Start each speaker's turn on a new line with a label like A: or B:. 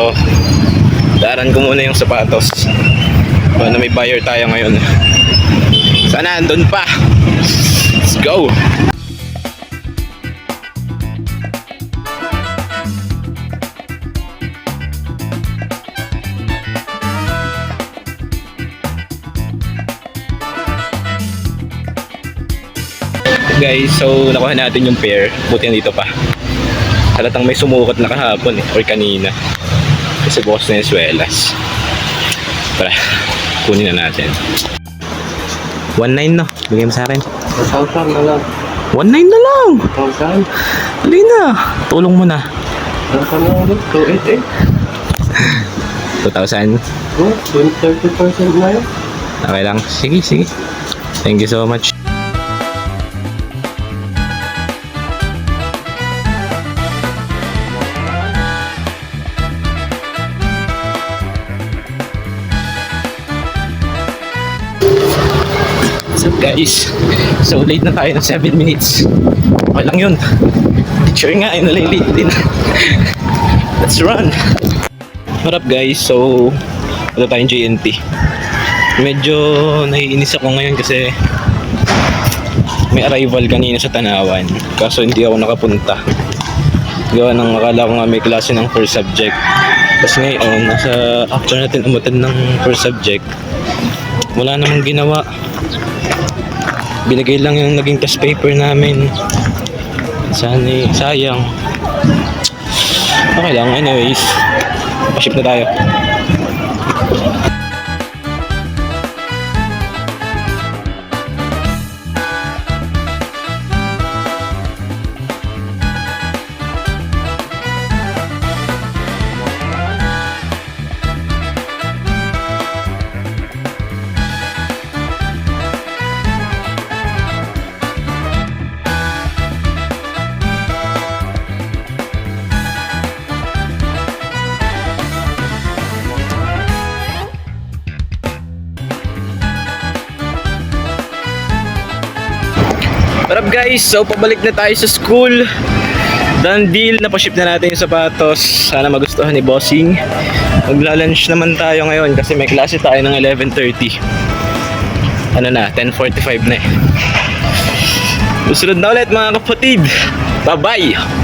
A: Pero daran ko muna yung sapatos. Paano may buyer tayo ngayon. Sana andun pa. Let's go. Guys, so nakuha natin yung pair. Buti nandito pa. Halatang may sumukot na kahapon or kanina. Kasi bukas na yung swelas. Tara, kunin na natin. 1.9 no? Bigay mo sa akin.
B: 1,000 na lang.
A: 1.9 na lang!
B: 1,000?
A: Hali na! Tulong mo na.
B: 1,000 na ulit. 2,800.
A: 2,000.
B: Oh, 30% na yun.
A: Okay lang. Sige, sige. Thank you so much. What's up guys? So late na tayo ng 7 minutes. Okay lang yun. Sure nga, ay nalilate din. Let's run! What up guys? So wala tayong JNT. Medyo naiinis ako ngayon kasi may arrival kanina sa Tanawan. Kaso hindi ako nakapunta. Gawa ng akala ko nga may klase ng first subject. Tapos ngayon, after natin umutan ng first subject, wala namang ginawa. Binigay lang yung naging test paper namin. Sayang. Okay lang, anyways. Pa-ship na tayo. What up guys? So pabalik na tayo sa school. Done deal, napaship na natin yung sapatos. Sana magustuhan ni Bossing. Magla-lunch naman tayo ngayon kasi may klase tayo ng 11:30. Ano na, 10:45 na eh. Susunod na ulit mga kapatid. Bye bye!